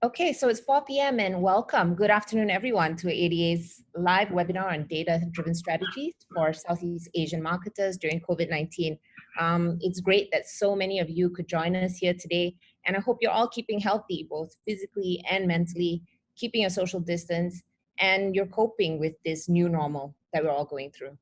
Okay, so it's 4 p.m. and welcome. Good afternoon, everyone, to ADA's live webinar on data-driven strategies for Southeast Asian marketers during COVID-19. It's great that so many of you could join us here today, and I hope you're all keeping healthy, both physically and mentally, keeping a social distance, and you're coping with this new normal that we're all going through.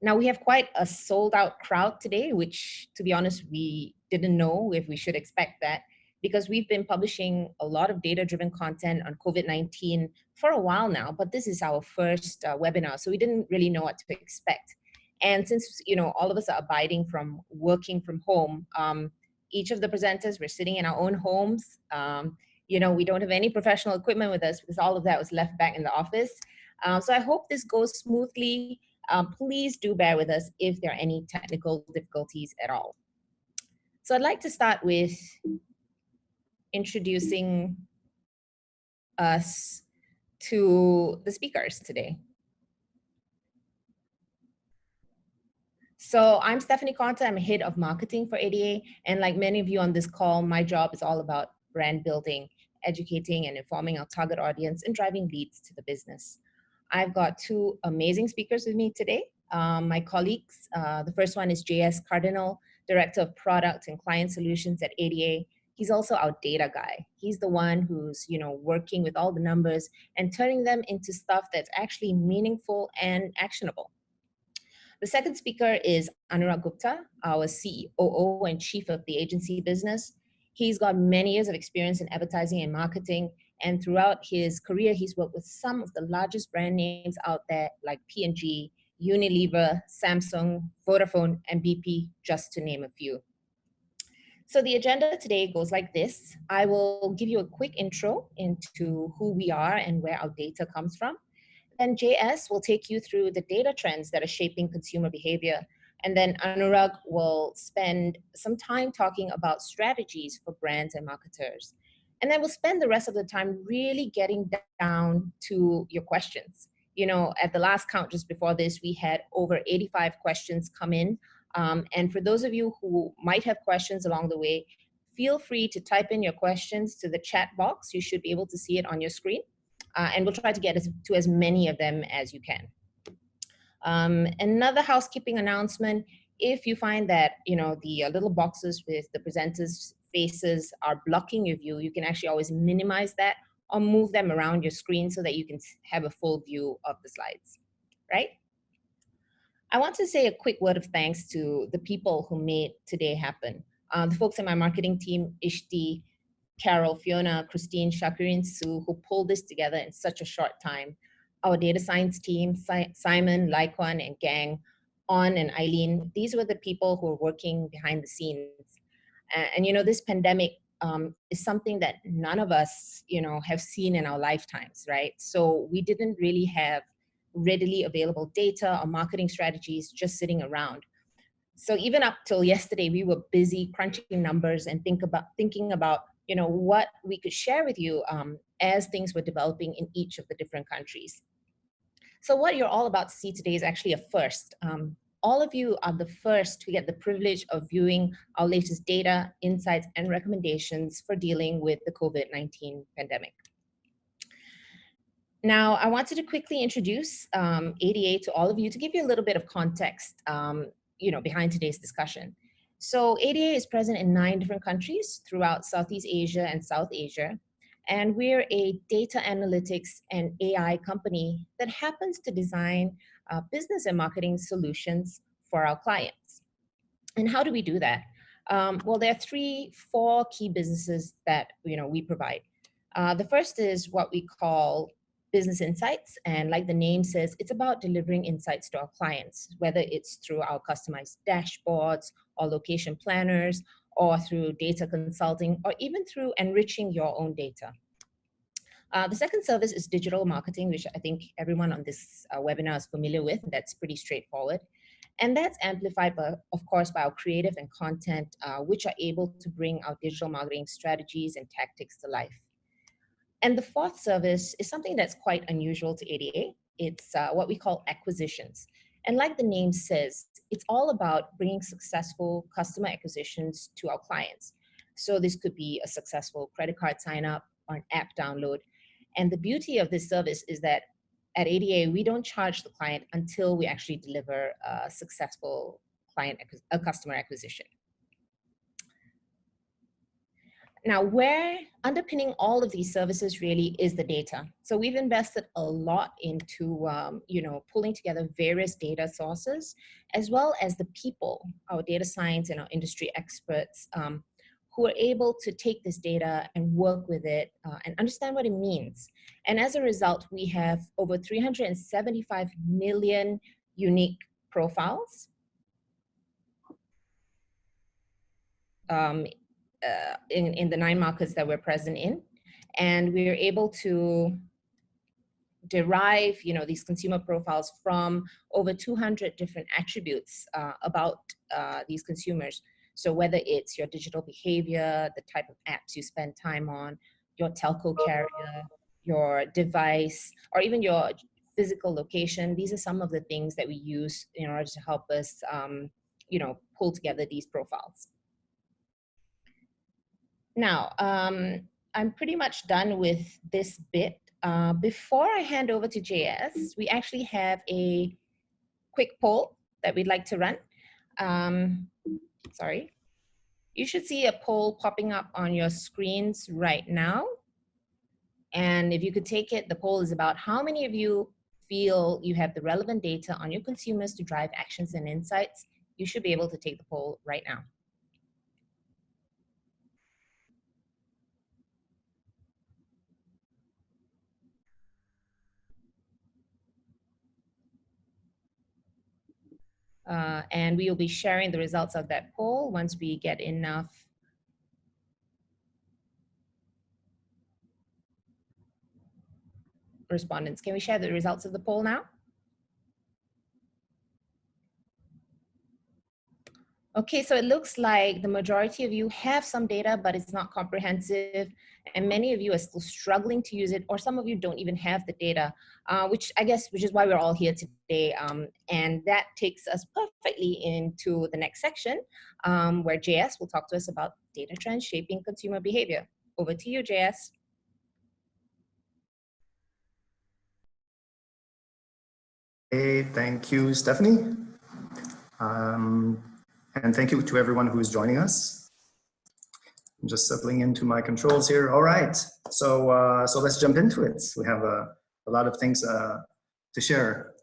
Now, we have quite a sold-out crowd today, which, to be honest, we didn't know if we should expect that, because we've been publishing a lot of data-driven content on COVID-19 for a while now, but this is our first webinar, so we didn't really know what to expect. And since, all of us are abiding from working from home, each of the presenters, we're sitting in our own homes. We don't have any professional equipment with us because all of that was left back in the office. So I hope this goes smoothly. Please do bear with us if there are any technical difficulties at all. So I'd like to start with introducing us to the speakers today. So I'm Stephanie Caunter. I'm head of marketing for ADA. And like many of you on this call, my job is all about brand building, educating and informing our target audience and driving leads to the business. I've got two amazing speakers with me today. My colleagues, the first one is JS Cardinal, Director of Product and Client Solutions at ADA. He's also our data guy. He's the one who's, working with all the numbers and turning them into stuff that's actually meaningful and actionable. The second speaker is Anurag Gupta, our COO and Chief of the Agency business. He's got many years of experience in advertising and marketing, and throughout his career, he's worked with some of the largest brand names out there like P&G, Unilever, Samsung, Vodafone, and BP, just to name a few. So the agenda today goes like this. I will give you a quick intro into who we are and where our data comes from. Then JS will take you through the data trends that are shaping consumer behavior. And then Anurag will spend some time talking about strategies for brands and marketers. And then we'll spend the rest of the time really getting down to your questions. At the last count just before this, we had over 85 questions come in. And for those of you who might have questions along the way, feel free to type in your questions to the chat box. You should be able to see it on your screen. And we'll try to get to as many of them as you can. Another housekeeping announcement, if you find that the little boxes with the presenters' faces are blocking your view, you can actually always minimize that or move them around your screen so that you can have a full view of the slides, right? I want to say a quick word of thanks to the people who made today happen. The folks in my marketing team, Ishti, Carol, Fiona, Christine, Shakirin, Sue, who pulled this together in such a short time. Our data science team, Simon, Laikwan, and gang, On and Eileen, these were the people who were working behind the scenes. And this pandemic is something that none of us, have seen in our lifetimes, right? So we didn't really have readily available data or marketing strategies just sitting around. So even up till yesterday, we were busy crunching numbers and thinking about what we could share with you as things were developing in each of the different countries. So what you're all about to see today is actually a first. All of you are the first to get the privilege of viewing our latest data, insights, and recommendations for dealing with the COVID-19 pandemic. Now, I wanted to quickly introduce ADA to all of you to give you a little bit of context behind today's discussion. So ADA is present in 9 different countries throughout Southeast Asia and South Asia. And we're a data analytics and AI company that happens to design business and marketing solutions for our clients. And how do we do that? Well, there are 4 key businesses that we provide. The first is what we call business insights, and like the name says, it's about delivering insights to our clients, whether it's through our customized dashboards or location planners, or through data consulting, or even through enriching your own data. The second service is digital marketing, which I think everyone on this webinar is familiar with. That's pretty straightforward. And that's amplified, of course, by our creative and content, which are able to bring our digital marketing strategies and tactics to life. And the fourth service is something that's quite unusual to ADA. It's what we call acquisitions. And like the name says, it's all about bringing successful customer acquisitions to our clients. So this could be a successful credit card sign up, or an app download. And the beauty of this service is that at ADA, we don't charge the client until we actually deliver a successful customer acquisition. Now, where underpinning all of these services really is the data. So we've invested a lot into, pulling together various data sources, as well as the people, our data science and our industry experts, who are able to take this data and work with it and understand what it means. And as a result, we have over 375 million unique profiles. In the 9 markets that we're present in, and we're able to derive, these consumer profiles from over 200 different attributes about these consumers. So whether it's your digital behavior, the type of apps you spend time on, your telco carrier, your device, or even your physical location, these are some of the things that we use in order to help us, pull together these profiles. Now, I'm pretty much done with this bit. Before I hand over to JS, we actually have a quick poll that we'd like to run. Sorry. You should see a poll popping up on your screens right now. And if you could take it, the poll is about how many of you feel you have the relevant data on your consumers to drive actions and insights. You should be able to take the poll right now. And we will be sharing the results of that poll once we get enough respondents. Can we share the results of the poll now? Okay, so it looks like the majority of you have some data, but it's not comprehensive. And many of you are still struggling to use it, or some of you don't even have the data, which is why we're all here today. And that takes us perfectly into the next section, where JS will talk to us about data trends shaping consumer behavior. Over to you, JS. Hey, thank you, Stephanie. And thank you to everyone who is joining us. I'm just settling into my controls here. All right, so let's jump into it. We have a lot of things to share.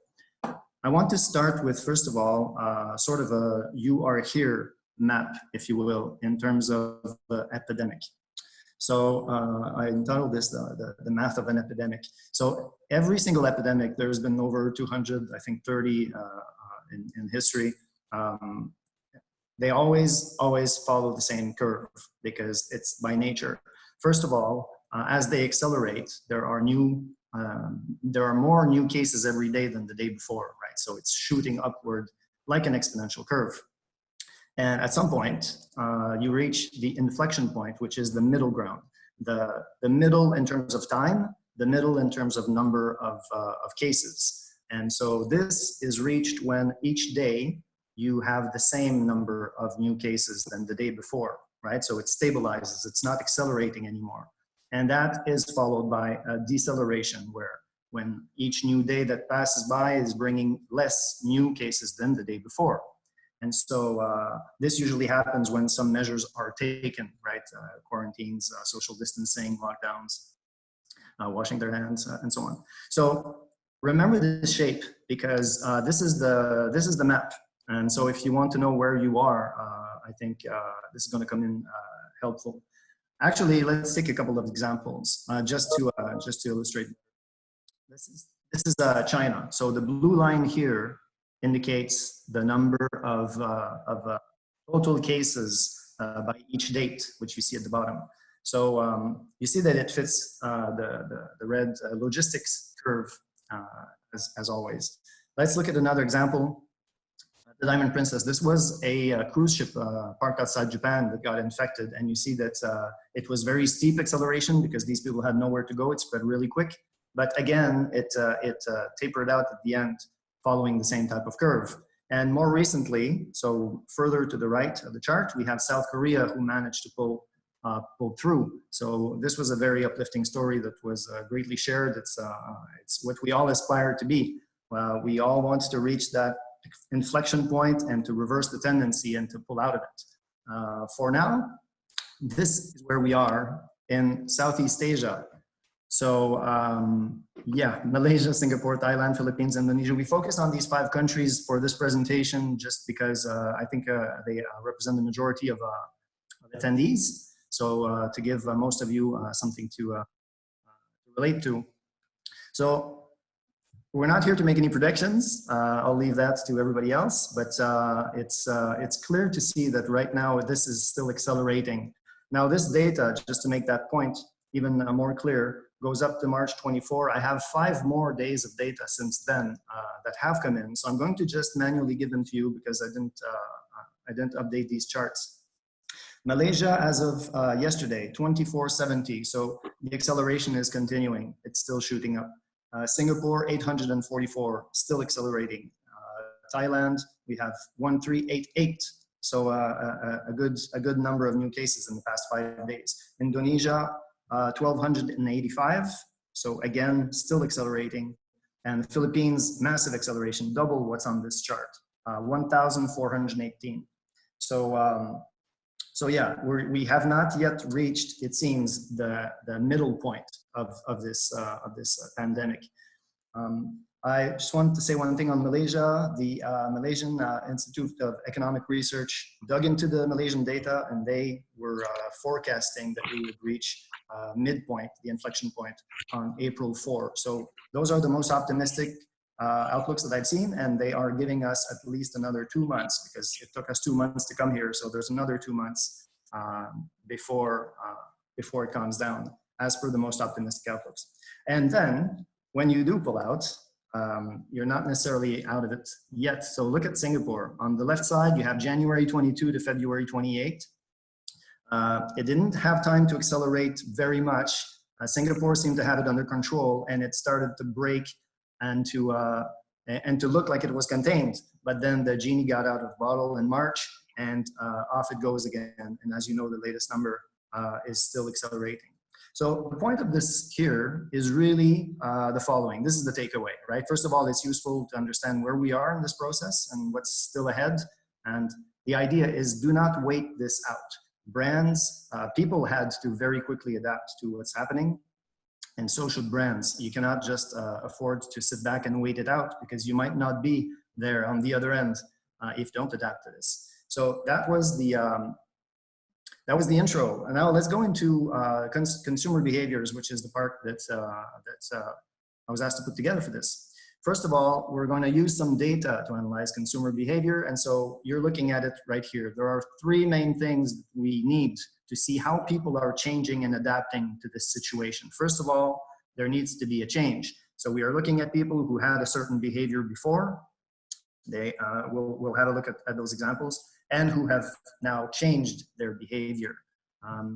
I want to start with, first of all, sort of a "you are here" map, if you will, in terms of the epidemic. So I entitled this the math of an epidemic. So every single epidemic, there's been over 200, I think 30 in history. They always follow the same curve because it's by nature. First of all, as they accelerate, there are more new cases every day than the day before, right? So it's shooting upward like an exponential curve. And at some point, you reach the inflection point, which is the middle ground. The middle in terms of time, the middle in terms of number of cases. And so this is reached when each day you have the same number of new cases than the day before, right? So it stabilizes, it's not accelerating anymore. And that is followed by a deceleration where when each new day that passes by is bringing less new cases than the day before. And so this usually happens when some measures are taken, right? Quarantines, social distancing, lockdowns, washing their hands, and so on. So remember this shape because this is the map. And so if you want to know where you are, I think this is going to come in helpful. Actually, let's take a couple of examples just to illustrate. This is China. So the blue line here indicates the number of total cases by each date, which you see at the bottom. So you see that it fits the red logistics curve as always. Let's look at another example. The Diamond Princess. This was a cruise ship parked outside Japan that got infected, and you see that it was very steep acceleration because these people had nowhere to go. It spread really quick, but again, it tapered out at the end, following the same type of curve. And more recently, so further to the right of the chart, we have South Korea, who managed to pull pulled through. So this was a very uplifting story that was greatly shared. It's what we all aspire to be. We all want to reach that inflection point and to reverse the tendency and to pull out of it. For now, this is where we are in Southeast Asia. So yeah, Malaysia, Singapore, Thailand, Philippines, Indonesia. We focus on these 5 countries for this presentation just because I think they represent the majority of attendees. So to give most of you something to relate to. So we're not here to make any predictions. I'll leave that to everybody else, but it's clear to see that right now this is still accelerating. Now this data, just to make that point even more clear, goes up to March 24. I have 5 more days of data since then that have come in. So I'm going to just manually give them to you because I didn't update these charts. Malaysia, as of yesterday, 2470. So the acceleration is continuing. It's still shooting up. Singapore, 844, still accelerating. Thailand, we have 1388. So a good number of new cases in the past 5 days. Indonesia, 1285. So again, still accelerating. And the Philippines, massive acceleration, double what's on this chart, 1418. So yeah, we have not yet reached, it seems, the middle point of this pandemic. I just wanted to say one thing on Malaysia. The Malaysian Institute of Economic Research dug into the Malaysian data, and they were forecasting that we would reach midpoint, the inflection point, on April 4. So those are the most optimistic outlooks that I've seen, and they are giving us at least another 2 months, because it took us 2 months to come here. So there's another 2 months before it calms down, as per the most optimistic outlooks. And then when you do pull out, you're not necessarily out of it yet. So look at Singapore. On the left side, you have January 22 to February 28. It didn't have time to accelerate very much. Singapore seemed to have it under control, and it started to break and to look like it was contained. But then the genie got out of the bottle in March, and off it goes again. And as you know, the latest number is still accelerating. So the point of this here is really the following. This is the takeaway, right? First of all, it's useful to understand where we are in this process and what's still ahead. And the idea is, do not wait this out. Brands, people had to very quickly adapt to what's happening, and so should brands. You cannot just afford to sit back and wait it out, because you might not be there on the other end if you don't adapt to this. So that was the intro. And now let's go into consumer behaviors, which is the part that I was asked to put together for this. First of all, we're going to use some data to analyze consumer behavior. And so you're looking at it right here. There are 3 main things that we need to see how people are changing and adapting to this situation. First of all, there needs to be a change. So we are looking at people who had a certain behavior before. We'll have a look at those examples, and who have now changed their behavior.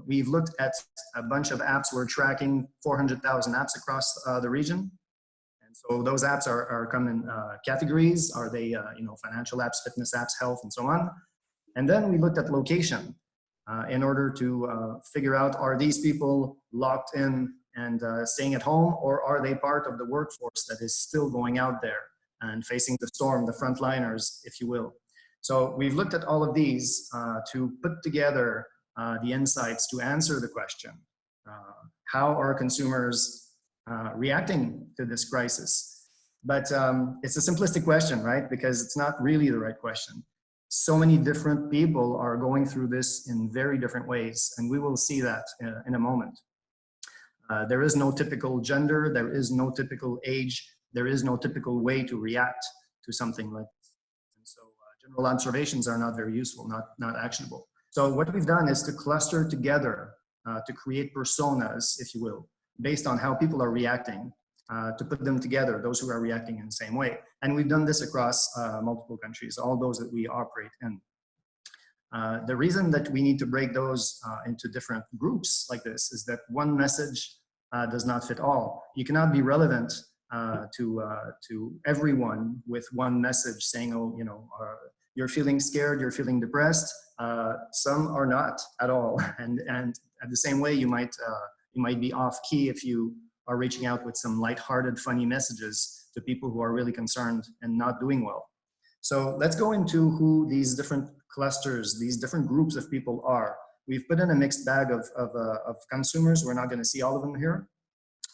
We've looked at a bunch of apps. We're tracking 400,000 apps across the region. And so those apps are come in categories. Are they financial apps, fitness apps, health, and so on. And then we looked at location in order to figure out, are these people locked in and staying at home, or are they part of the workforce that is still going out there and facing the storm, the frontliners, if you will. So we've looked at all of these to put together the insights to answer the question, how are consumers reacting to this crisis? But it's a simplistic question, right? Because it's not really the right question. So many different people are going through this in very different ways, and we will see that in a moment. There is no typical gender, there is no typical age, there is no typical way to react to something like this. And so general observations are not very useful, not actionable. So what we've done is to cluster together, to create personas, if you will, based on how people are reacting, to put them together, those who are reacting in the same way. And we've done this across multiple countries, all those that we operate in. The reason that we need to break those into different groups like this is that one message does not fit all. You cannot be relevant to everyone with one message saying, oh, you're feeling scared, you're feeling depressed. Some are not at all, and At the same way, you might be off key if you are reaching out with some lighthearted, funny messages to people who are really concerned and not doing well. So let's go into who these different clusters, these different groups of people are. We've put in a mixed bag of consumers. We're not going to see all of them here,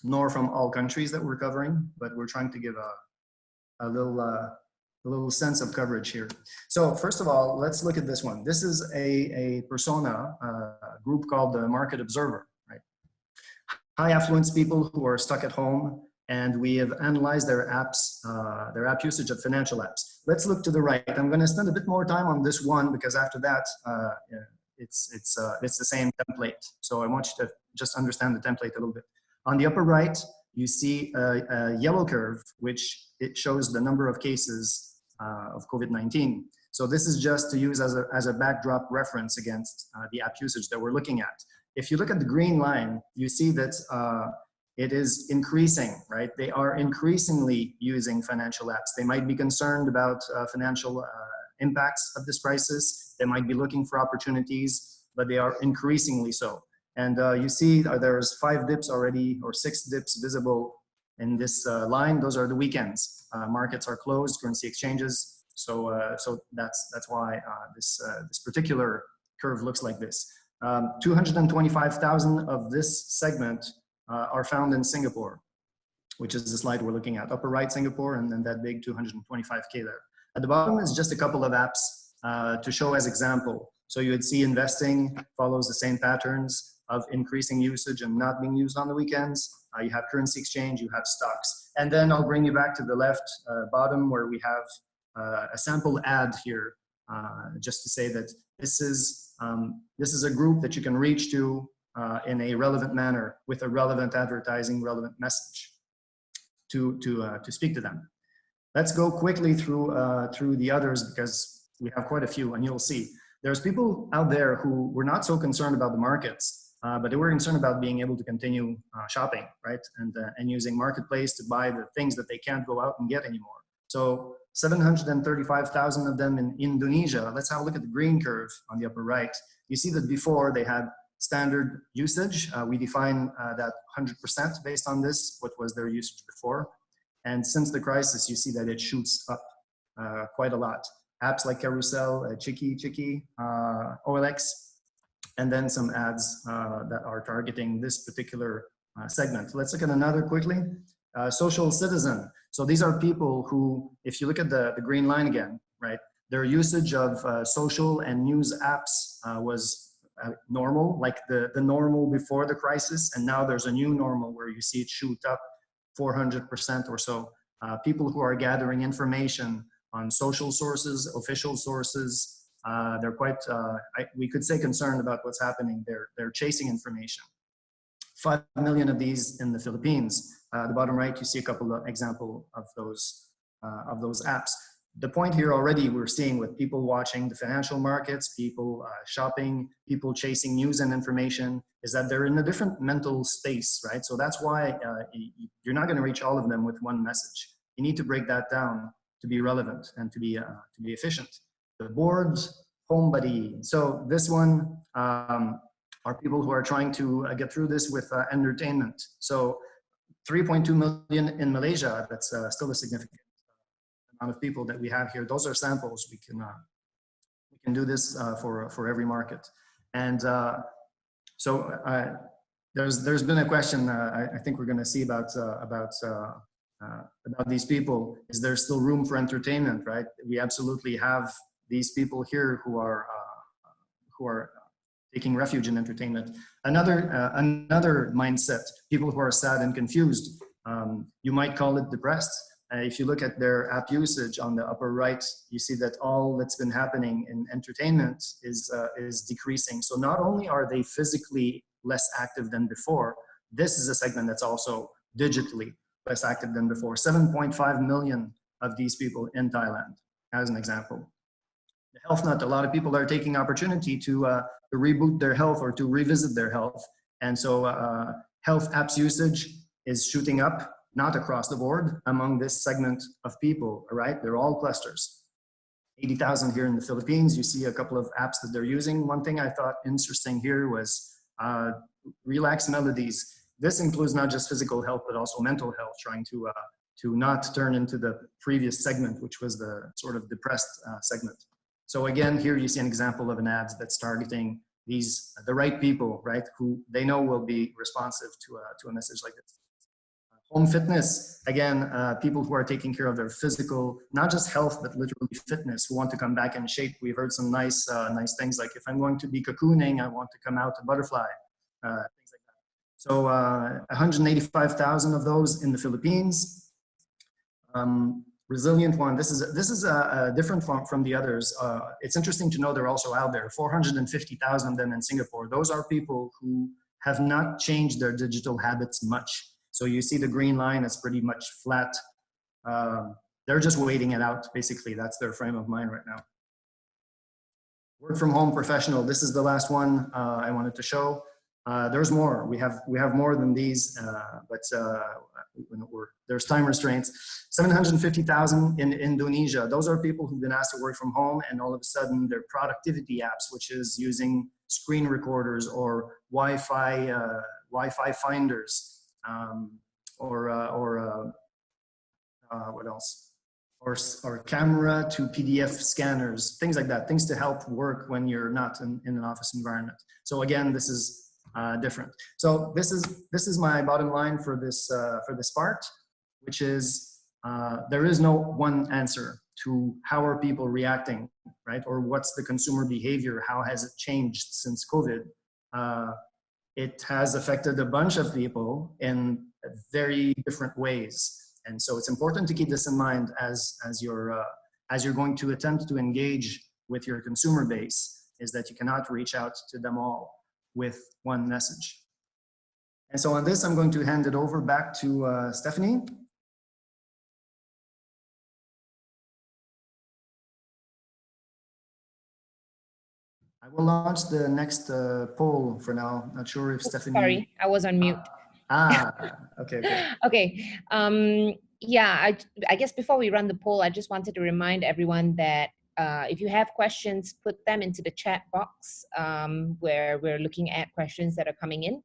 nor from all countries that we're covering, but we're trying to give a little sense of coverage here. So first of all, let's look at this one. This is a persona, a group called the market observer, right? High affluence people who are stuck at home, and we have analyzed their apps, their app usage of financial apps. Let's look to the right. I'm going to spend a bit more time on this one because after that, it's the same template. So I want you to just understand the template a little bit. On the upper right, you see a yellow curve, which it shows the number of cases of COVID-19. So this is just to use as a backdrop reference against the app usage that we're looking at. If you look at the green line, you see that it is increasing, right? They are increasingly using financial apps. They might be concerned about financial impacts of this crisis. They might be looking for opportunities, but they are increasingly so. And you see there's 5 dips already, or 6 dips visible in this line. Those are the weekends. Markets are closed, currency exchanges. So that's why this particular curve looks like this. 225,000 of this segment are found in Singapore, which is the slide we're looking at. Upper right, Singapore, and then that big 225K there. At the bottom is just a couple of apps to show as example. So you would see investing follows the same patterns of increasing usage and not being used on the weekends. You have currency exchange, you have stocks. And then I'll bring you back to the left bottom where we have a sample ad here, just to say that this is a group that you can reach to in a relevant manner with a relevant advertising, relevant message to speak to them. Let's go quickly through the others because we have quite a few, and you'll see. There's people out there who were not so concerned about the markets, but they were concerned about being able to continue shopping, right? And using marketplace to buy the things that they can't go out and get anymore. So 735,000 of them in Indonesia. Let's have a look at the green curve on the upper right. You see that before they had standard usage. We define that 100% based on this, what was their usage before. And since the crisis, you see that it shoots up quite a lot. Apps like Carousel, Chiki, OLX, and then some ads that are targeting this particular segment. Let's look at another quickly. Social citizen. So these are people who, if you look at the green line again, right, their usage of social and news apps was normal, like the normal before the crisis, and now there's a new normal where you see it shoot up 400% or so. People who are gathering information on social sources, official sources, they're quite, we could say concerned about what's happening. They're chasing information. 5 million of these in the Philippines. The bottom right, you see a couple of examples of those apps. The point here already we're seeing with people watching the financial markets, people shopping, people chasing news and information, is that they're in a different mental space, right? So that's why you're not going to reach all of them with one message. You need to break that down to be relevant and to be efficient. The boards, home buddy. So this one are people who are trying to get through this with entertainment. So 3.2 million in Malaysia. That's still a significant amount of people that we have here. Those are samples. We can do this for every market. And so there's been a question I think we're going to see about these people. Is there still room for entertainment? Right? We absolutely have these people here who are taking refuge in entertainment. Another mindset, people who are sad and confused. You might call it depressed. If you look at their app usage on the upper right, you see that all that's been happening in entertainment is decreasing. So not only are they physically less active than before, this is a segment that's also digitally less active than before. 7.5 million of these people in Thailand, as an example. The health nut, a lot of people are taking opportunity to reboot their health or to revisit their health. And so health apps usage is shooting up, not across the board among this segment of people, all right? They're all clusters. 80,000 here in the Philippines. You see a couple of apps that they're using. One thing I thought interesting here was relaxed melodies. This includes not just physical health, but also mental health, trying to not turn into the previous segment, which was the sort of depressed segment. So again, here you see an example of an ad that's targeting the right people, right, who they know will be responsive to a message like this. Home fitness, again, people who are taking care of their physical, not just health, but literally fitness, who want to come back in shape. We've heard some nice things like, if I'm going to be cocooning, I want to come out a butterfly, things like that. So 185,000 of those in the Philippines. Resilient one, this is different from the others. It's interesting to know they're also out there, 450,000 of them in Singapore. Those are people who have not changed their digital habits much. So you see the green line is pretty much flat. They're just waiting it out, basically. That's their frame of mind right now. Work from home professional, this is the last one I wanted to show. There's more. We have more than these, but there's time restraints. 750,000 in Indonesia. Those are people who've been asked to work from home, and all of a sudden their productivity apps, which is using screen recorders or Wi-Fi finders, what else? Or camera to PDF scanners, things like that. Things to help work when you're not in an office environment. So again, this is different. So this is my bottom line for this part, which is there is no one answer to how are people reacting, right? Or what's the consumer behavior? How has it changed since COVID? It has affected a bunch of people in very different ways, and so it's important to keep this in mind as you're going to attempt to engage with your consumer base. Is that you cannot reach out to them all with one message. And so on this, I'm going to hand it over back to Stephanie. I will launch the next poll for now. Not sure if Stephanie. Sorry, I was on mute. Okay. Okay. Yeah, I guess before we run the poll, I just wanted to remind everyone that if you have questions, put them into the chat box where we're looking at questions that are coming in.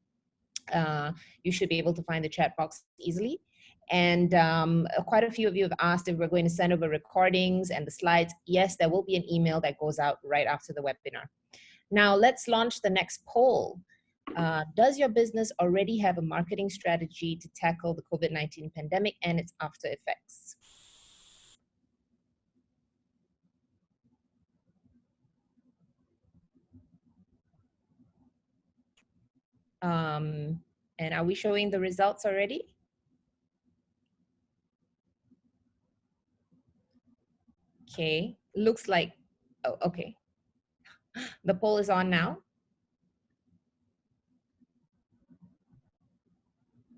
You should be able to find the chat box easily. And quite a few of you have asked if we're going to send over recordings and the slides. Yes, there will be an email that goes out right after the webinar. Now let's launch the next poll. Does your business already have a marketing strategy to tackle the COVID-19 pandemic and its after effects? And are we showing the results already? Okay, looks like, oh, okay. The poll is on now.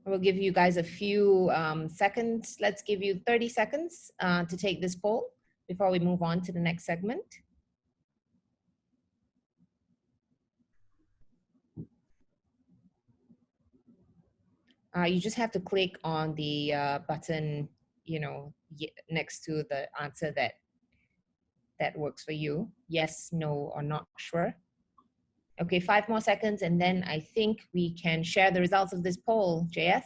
We'll give you guys a few seconds. Let's give you 30 seconds to take this poll before we move on to the next segment. You just have to click on the button, you know, next to the answer that works for you. Yes, no, or not sure. Okay, 5 more seconds, and then I think we can share the results of this poll. JS,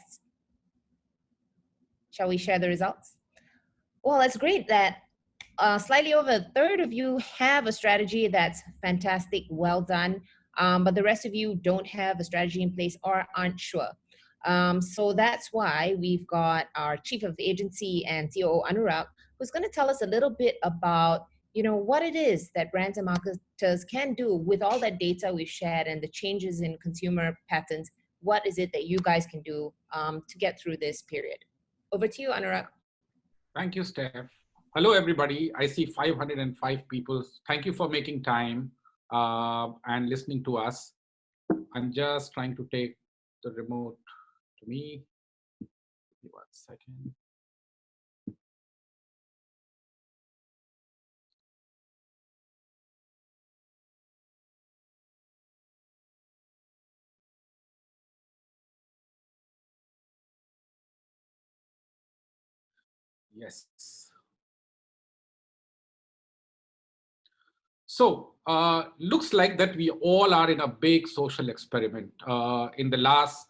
shall we share the results? Well, it's great that slightly over a third of you have a strategy. That's fantastic, well done. But the rest of you don't have a strategy in place or aren't sure. So that's why we've got our Chief of the Agency and COO, Anurag, who's going to tell us a little bit about, you know, what it is that brands and marketers can do with all that data we've shared and the changes in consumer patterns. What is it that you guys can do to get through this period? Over to you, Anurag. Thank you, Steph. Hello, everybody. I see 505 people. Thank you for making time and listening to us. I'm just trying to take the remote to me. Give me 1 second. Yes. So looks like that we all are in a big social experiment. In the last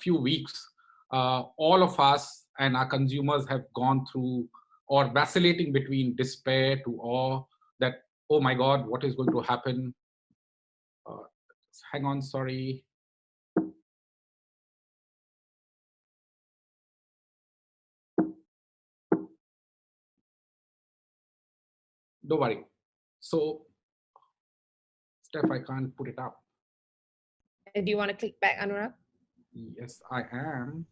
few weeks, all of us and our consumers have gone through or vacillating between despair to awe that, oh my God, what is going to happen? Hang on, sorry. Don't worry. So, Steph, I can't put it up. Do you want to click back, Anurag? Yes, I am.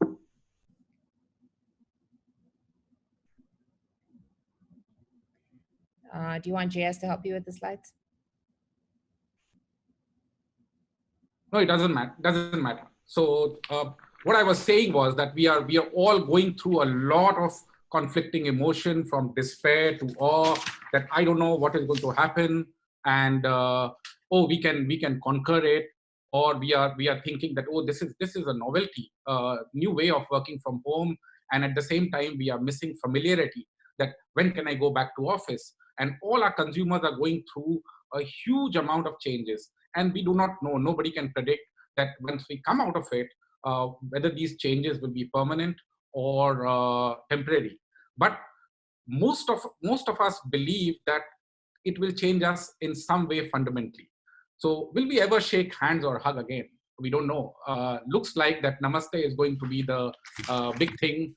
Do you want JS to help you with the slides? No, it doesn't matter. Doesn't matter. So what I was saying was that we are all going through a lot of conflicting emotion, from despair to awe, that I don't know what is going to happen, and oh, we can conquer it, or we are thinking that, oh, this is a novelty, new way of working from home, and at the same time we are missing familiarity, that when can I go back to office? And all our consumers are going through a huge amount of changes, and we do not know, nobody can predict that once we come out of it, whether these changes will be permanent or temporary. But most of us believe that it will change us in some way fundamentally. So will we ever shake hands or hug again? We don't know. Looks like that namaste is going to be the big thing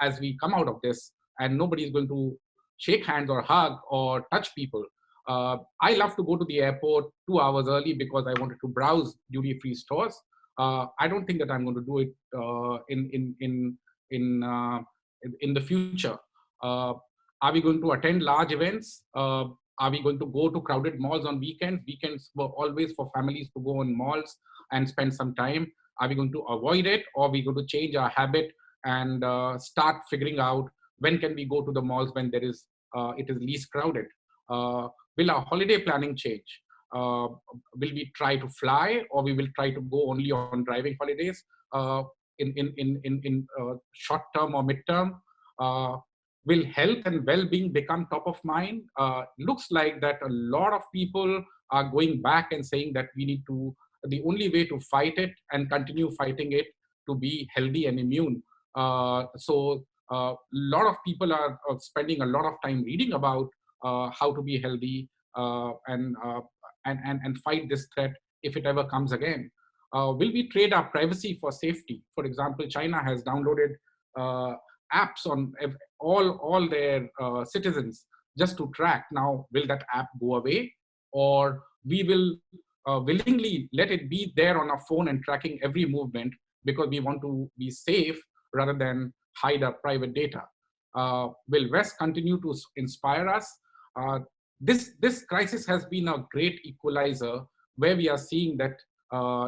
as we come out of this, and nobody is going to shake hands or hug or touch people. I love to go to the airport 2 hours early because I wanted to browse duty-free stores. I don't think that I'm going to do it in the future. Are we going to attend large events? Are we going to go to crowded malls on weekends? Weekends were always for families to go on malls and spend some time. Are we going to avoid it, or are we going to change our habit and start figuring out when can we go to the malls when there is it is least crowded? Will our holiday planning change? Will we try to fly, or we will try to go only on driving holidays in short term or mid term? Will health and well-being become top of mind? Looks like that a lot of people are going back and saying that we need to, the only way to fight it and continue fighting it, to be healthy and immune. So a lot of people are spending a lot of time reading about how to be healthy and fight this threat if it ever comes again. Will we trade our privacy for safety? For example, China has downloaded apps on all their citizens just to track. Now, will that app go away, or we will willingly let it be there on our phone and tracking every movement because we want to be safe rather than hide our private data? Will West continue to inspire us? This crisis has been a great equalizer, where we are seeing that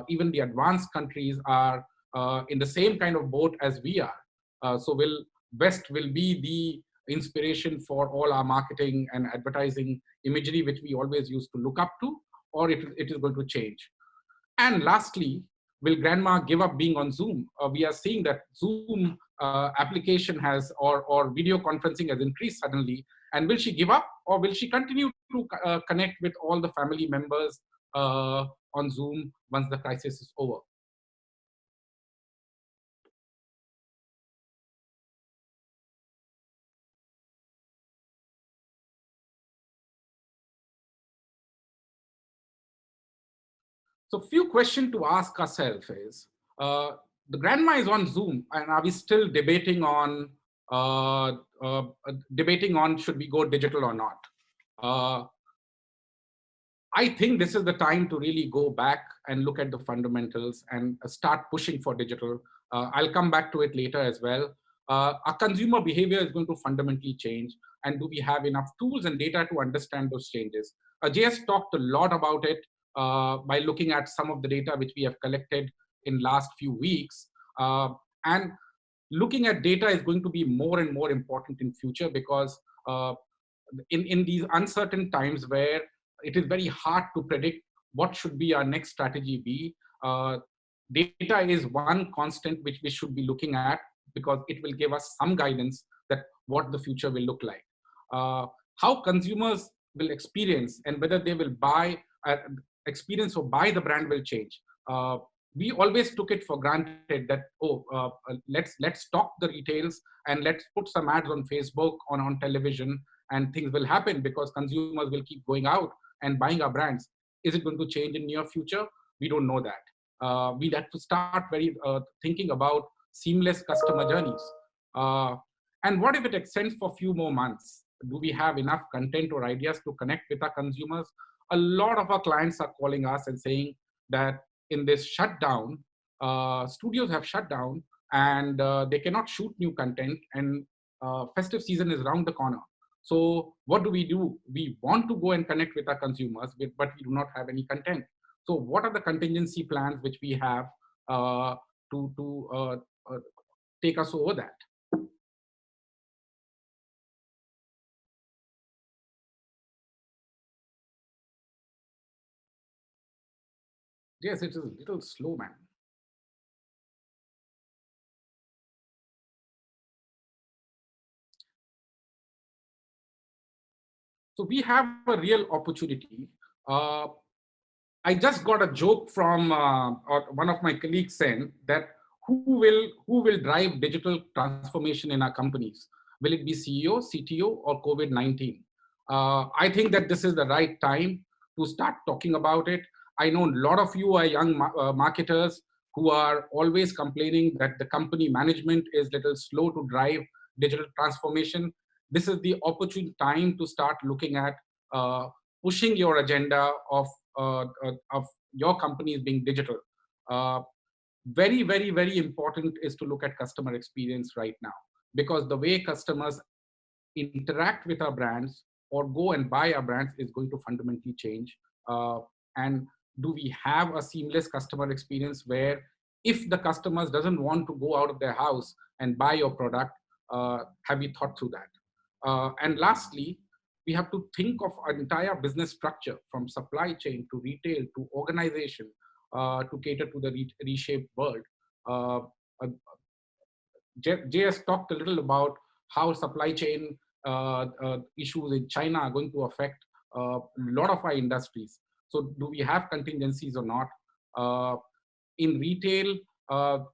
even the advanced countries are in the same kind of boat as we are. So West will be the inspiration for all our marketing and advertising imagery, which we always used to look up to, or it is going to change? And lastly, will grandma give up being on Zoom? We are seeing that Zoom application has, or video conferencing has increased suddenly. And will she give up, or will she continue to connect with all the family members on Zoom once the crisis is over? So few questions to ask ourselves is, the grandma is on Zoom, and are we still debating on should we go digital or not? I think this is the time to really go back and look at the fundamentals and start pushing for digital. I'll come back to it later as well. Our consumer behavior is going to fundamentally change, and do we have enough tools and data to understand those changes? JS talked a lot about it by looking at some of the data which we have collected in last few weeks. And looking at data is going to be more and more important in future, because in these uncertain times where it is very hard to predict what should be our next strategy be, data is one constant which we should be looking at, because it will give us some guidance that what the future will look like. How consumers will experience and whether they will buy, experience or buy the brand will change. We always took it for granted that, let's stock the retails and let's put some ads on Facebook, on television, and things will happen because consumers will keep going out and buying our brands. Is it going to change in near future? We don't know that. We have to start thinking about seamless customer journeys. And what if it extends for a few more months? Do we have enough content or ideas to connect with our consumers? A lot of our clients are calling us and saying that in this shutdown, studios have shut down and they cannot shoot new content, and festive season is around the corner. So what do? We want to go and connect with our consumers, but we do not have any content. So what are the contingency plans which we have to take us over that? Yes, it is a little slow, man. So we have a real opportunity. I just got a joke from one of my colleagues saying that who will drive digital transformation in our companies? Will it be CEO, CTO, or COVID-19? I think that this is the right time to start talking about it. I know a lot of you are young marketers who are always complaining that the company management is little slow to drive digital transformation. This is the opportune time to start looking at pushing your agenda of your companies being digital. Very, very, very important is to look at customer experience right now, because the way customers interact with our brands or go and buy our brands is going to fundamentally change. And do we have a seamless customer experience where if the customers doesn't want to go out of their house and buy your product, have you thought through that? And lastly, we have to think of our entire business structure from supply chain to retail to organization to cater to the reshaped world. Jay has talked a little about how supply chain issues in China are going to affect a lot of our industries. So do we have contingencies or not? In retail, are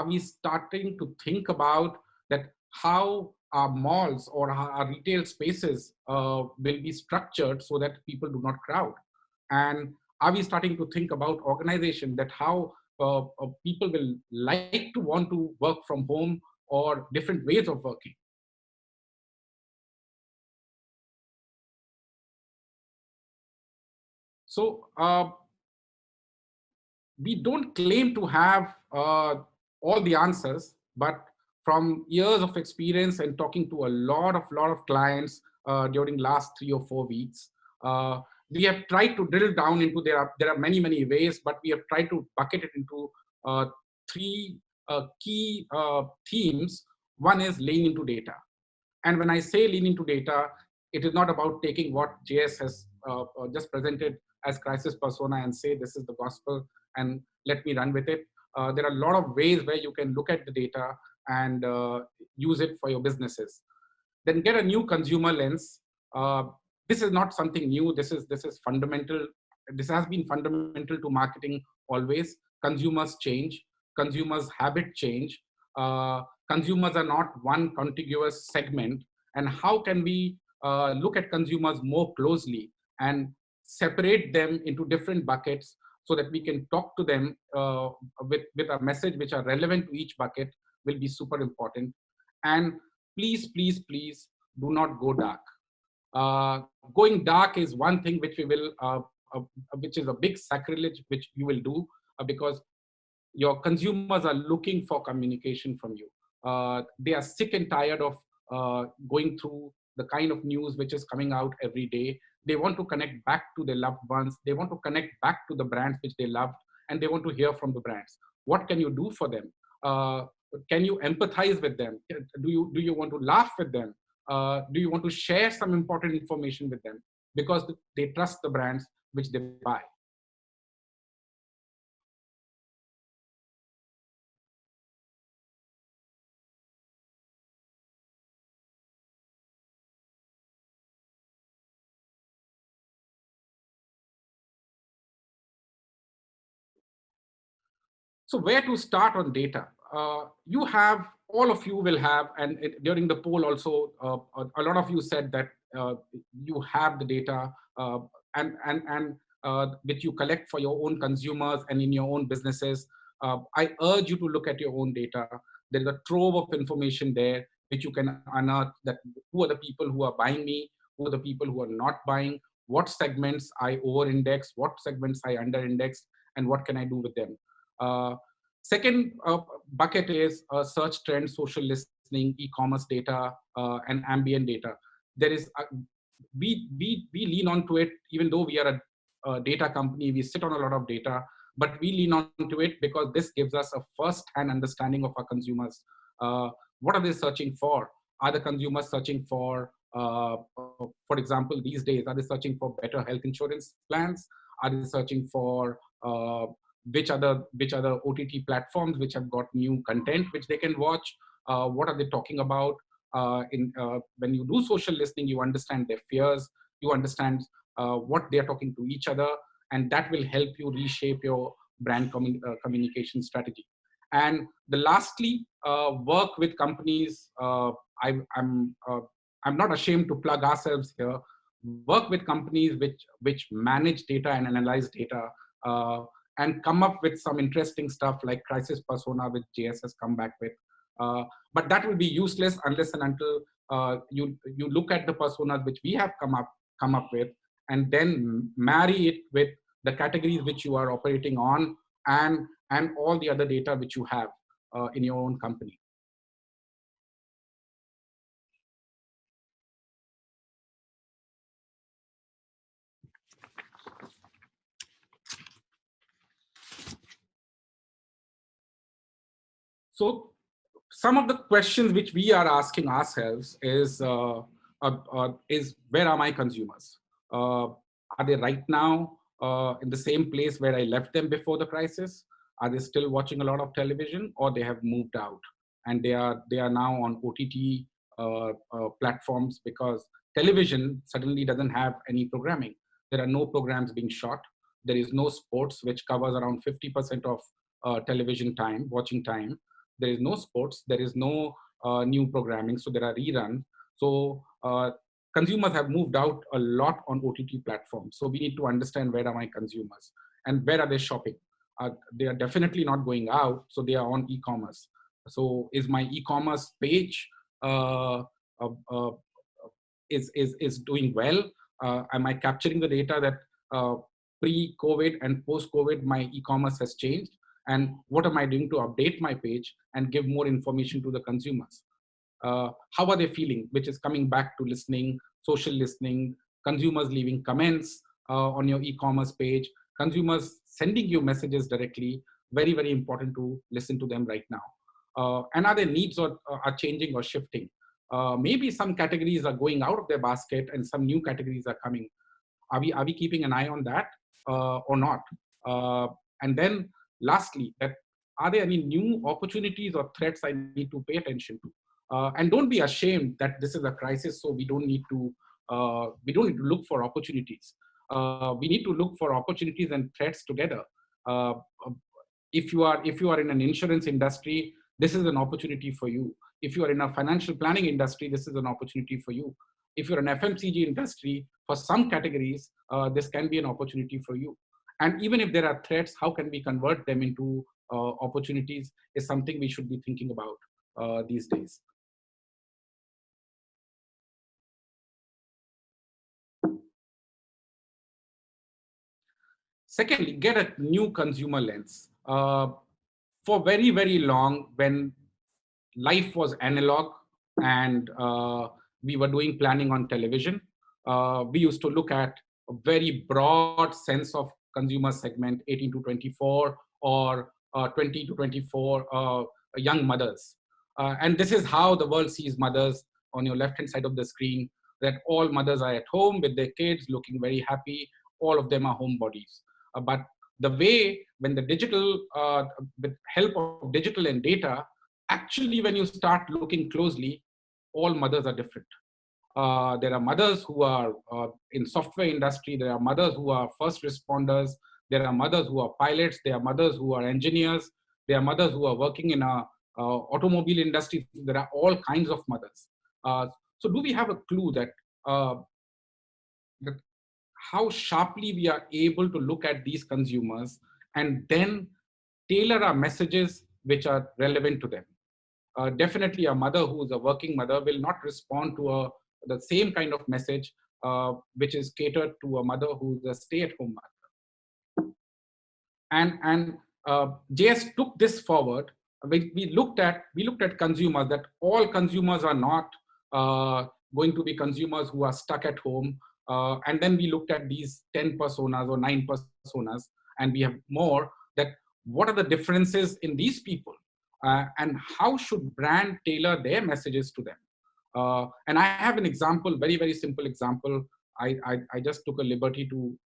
we starting to think about that how our malls or our retail spaces will be structured so that people do not crowd? And are we starting to think about organization, that how people will like to want to work from home or different ways of working? So we don't claim to have all the answers, but from years of experience and talking to a lot of clients during last 3 or 4 weeks, we have tried to drill down into there are many ways, but we have tried to bucket it into 3 key themes. One is lean into data. And when I say lean into data, it is not about taking what JS has just presented as crisis persona and say this is the gospel and let me run with it. There are a lot of ways where you can look at the data and use it for your businesses. Then get a new consumer lens. This is not something new. This is fundamental. This has been fundamental to marketing always. Consumers change. Consumers' habit change. Consumers are not one contiguous segment. And how can we look at consumers more closely and separate them into different buckets so that we can talk to them with a message which are relevant to each bucket will be super important. And please do not go dark. Going dark is one thing which we will, which is a big sacrilege which you will do because your consumers are looking for communication from you. They are sick and tired of going through the kind of news which is coming out every day. They want to connect back to their loved ones. They want to connect back to the brands which they loved, and they want to hear from the brands. What can you do for them? Can you empathize with them? Do you want to laugh with them? Do you want to share some important information with them? Because they trust the brands which they buy. So where to start on data? You have, all of you will have, and during the poll also, a lot of you said that you have the data and which you collect for your own consumers and in your own businesses. I urge you to look at your own data. There is a trove of information there which you can unearth, that who are the people who are buying me, who are the people who are not buying, what segments I over-index, what segments I under-index, and what can I do with them. Second bucket is search trends, social listening, e-commerce data, and ambient data. There is we lean onto it, even though we are a data company. We sit on a lot of data, but we lean onto it because this gives us a first-hand understanding of our consumers. What are they searching for? Are the consumers searching for example, these days, are they searching for better health insurance plans? Are they searching for which other OTT platforms which have got new content which they can watch? What are they talking about? When you do social listening, you understand their fears, you understand what they are talking to each other, and that will help you reshape your brand communication strategy. And the lastly, work with companies. I'm not ashamed to plug ourselves here. Work with companies which manage data and analyze data, and come up with some interesting stuff like crisis persona, which JS has come back with. But that will be useless unless and until you look at the personas which we have come up with, and then marry it with the categories which you are operating on, and all the other data which you have in your own company. So some of the questions which we are asking ourselves is where are my consumers? Are they right now in the same place where I left them before the crisis? Are they still watching a lot of television, or they have moved out and they are now on OTT platforms, because television suddenly doesn't have any programming. There are no programs being shot. There is no sports, which covers around 50% of television time, watching time. There is no sports, there is no new programming, so there are reruns. So consumers have moved out a lot on OTT platforms. So we need to understand, where are my consumers and where are they shopping? They are definitely not going out, so they are on e-commerce. So is my e-commerce page is doing well? Am I capturing the data that pre-COVID and post-COVID my e-commerce has changed? And what am I doing to update my page and give more information to the consumers? How are they feeling? Which is coming back to listening, social listening, consumers leaving comments on your e-commerce page, consumers sending you messages directly. Very, very important to listen to them right now. And are their needs are changing or shifting? Maybe some categories are going out of their basket and some new categories are coming. Are we keeping an eye on that or not? And then lastly, are there any new opportunities or threats I need to pay attention to? And don't be ashamed that this is a crisis, so we don't need to look for opportunities. We need to look for opportunities and threats together. If you are in an insurance industry, this is an opportunity for you. If you are in a financial planning industry, this is an opportunity for you. If you're an FMCG industry, for some categories, this can be an opportunity for you. And even if there are threats, how can we convert them into opportunities is something we should be thinking about these days. Secondly, get a new consumer lens. For very, very long, when life was analog and we were doing planning on television, we used to look at a very broad sense of consumer segment, 18 to 24 or 20 to 24 young mothers. And this is how the world sees mothers on your left-hand side of the screen, that all mothers are at home with their kids looking very happy. All of them are homebodies. But the way, when the digital, with help of digital and data, actually when you start looking closely, all mothers are different. There are mothers who are in software industry. There are mothers who are first responders. There are mothers who are pilots. There are mothers who are engineers. There are mothers who are working in a automobile industry. There are all kinds of mothers. So do we have a clue that how sharply we are able to look at these consumers and then tailor our messages which are relevant to them? Definitely a mother who is a working mother will not respond to the same kind of message which is catered to a mother who's a stay-at-home mother. And JS took this forward. We looked at consumers, that all consumers are not going to be consumers who are stuck at home. And then we looked at these 10 personas or 9 personas, and we have more, that what are the differences in these people, and how should brand tailor their messages to them. And I have an example, very, very simple example. I just took a liberty to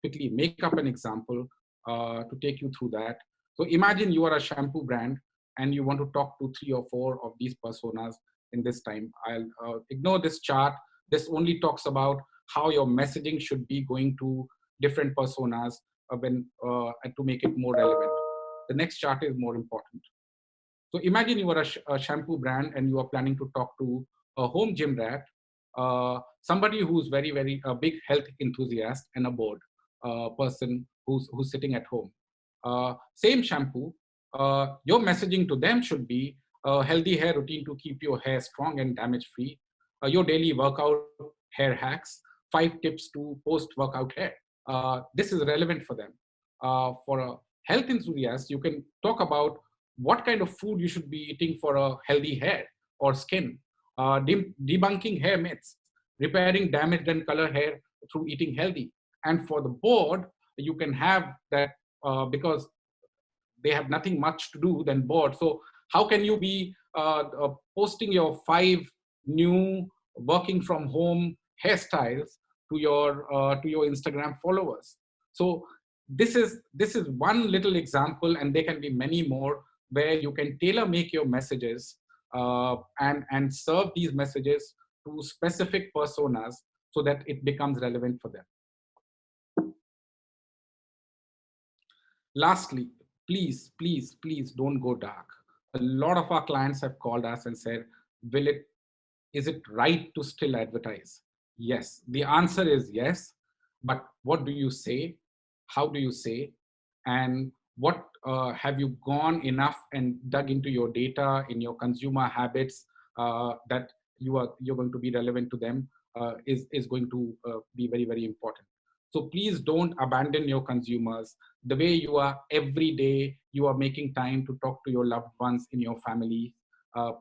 quickly make up an example to take you through that. So imagine you are a shampoo brand and you want to talk to 3 or 4 of these personas in this time. I'll ignore this chart. This only talks about how your messaging should be going to different personas to make it more relevant. The next chart is more important. So imagine you are a shampoo brand and you are planning to talk to a home gym rat, somebody who's very, very a big health enthusiast and a bored person who's sitting at home. Same shampoo, your messaging to them should be a healthy hair routine to keep your hair strong and damage-free, your daily workout hair hacks, 5 tips to post-workout hair. This is relevant for them. For a health enthusiast, you can talk about what kind of food you should be eating for a healthy hair or skin, debunking hair myths, repairing damaged and color hair through eating healthy. And for the board, you can have that because they have nothing much to do than board. So how can you be posting your 5 new working from home hairstyles to your Instagram followers? So this is one little example, and there can be many more where you can tailor make your messages and serve these messages to specific personas so that it becomes relevant for them. Lastly, please, please, please don't go dark. A lot of our clients have called us and said, is it right to still advertise? Yes, the answer is yes, but what do you say? How do you say? And what have you gone enough and dug into your data, in your consumer habits that you're going to be relevant to them is going to be very, very important. So please don't abandon your consumers. The way you are every day, you are making time to talk to your loved ones in your family.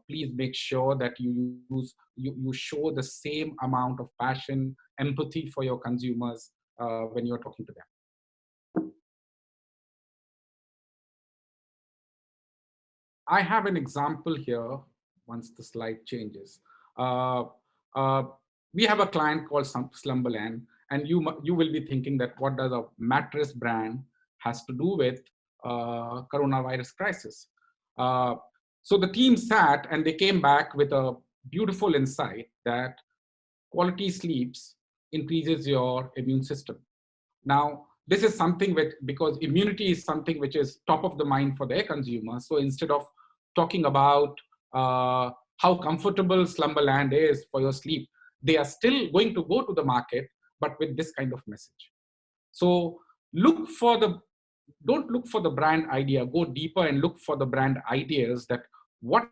Please make sure that you show the same amount of passion, empathy for your consumers when you're talking to them. I have an example here once the slide changes. We have a client called Slumberland, and you will be thinking that what does a mattress brand has to do with coronavirus crisis? So the team sat and they came back with a beautiful insight that quality sleeps increases your immune system. Now, this is something because immunity is something which is top of the mind for their consumers. So instead of talking about how comfortable Slumberland is for your sleep, they are still going to go to the market, but with this kind of message. So don't look for the brand idea, go deeper and look for the brand ideas, that what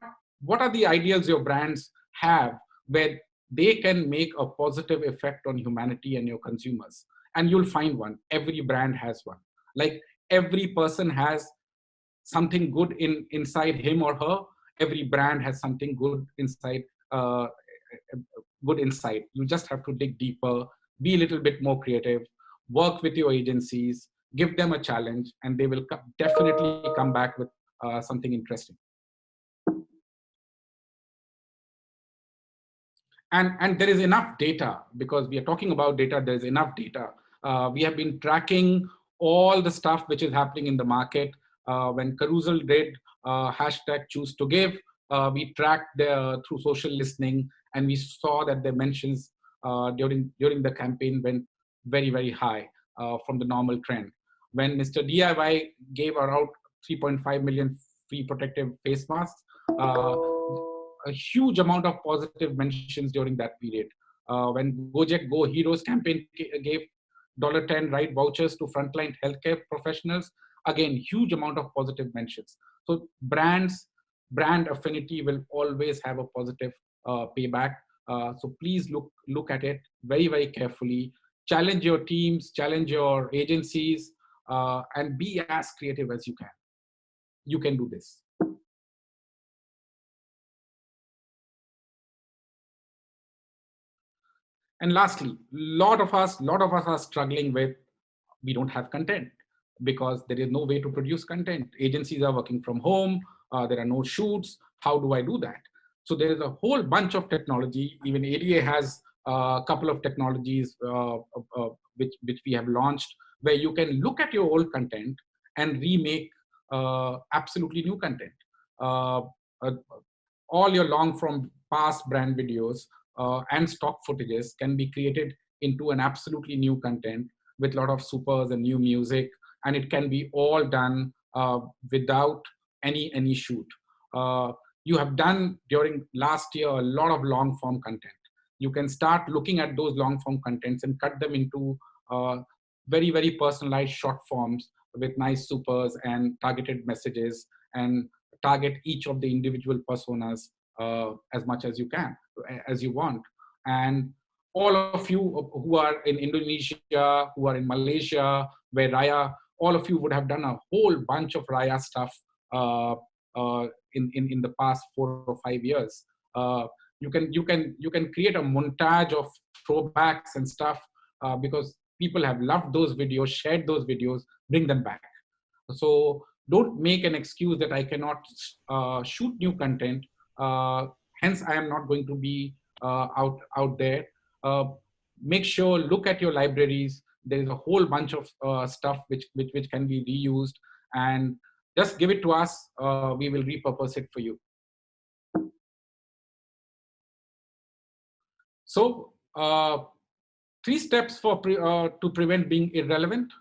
are the ideals your brands have where they can make a positive effect on humanity and your consumers. And you'll find one. Every brand has one. Like every person has something good inside him or her. Every brand has something good inside. You just have to dig deeper, be a little bit more creative, work with your agencies, give them a challenge, and they will definitely come back with something interesting. And there is enough data, because we are talking about data, there is enough data. We have been tracking all the stuff which is happening in the market. When Carousel did hashtag choose to give, we tracked through social listening, and we saw that the mentions during the campaign went very, very high from the normal trend. When Mr. DIY gave out 3.5 million free protective face masks, a huge amount of positive mentions during that period. When Gojek Go Heroes campaign gave $10 right vouchers to frontline healthcare professionals, again, huge amount of positive mentions. So brand affinity will always have a positive payback. So please look at it very, very carefully. Challenge your teams, challenge your agencies, and be as creative as you can. You can do this. And lastly, a lot of us are struggling with, we don't have content because there is no way to produce content. Agencies are working from home. There are no shoots. How do I do that? So there is a whole bunch of technology. Even ADA has a couple of technologies which we have launched, where you can look at your old content and remake absolutely new content. All your long from past brand videos and stock footages can be created into an absolutely new content with a lot of supers and new music, and it can be all done without any shoot. You have done during last year a lot of long form content. You can start looking at those long form contents and cut them into very, very personalized short forms with nice supers and targeted messages, and target each of the individual personas as much as you can, as you want. And all of you who are in Indonesia, who are in Malaysia, where Raya, all of you would have done a whole bunch of Raya stuff in the past 4 or 5 years. You can create a montage of throwbacks and stuff because people have loved those videos, shared those videos, bring them back. So don't make an excuse that I cannot shoot new content. Hence, I am not going to be out there. Make sure, look at your libraries. There is a whole bunch of stuff which can be reused, and just give it to us. We will repurpose it for you. So 3 steps for to prevent being irrelevant.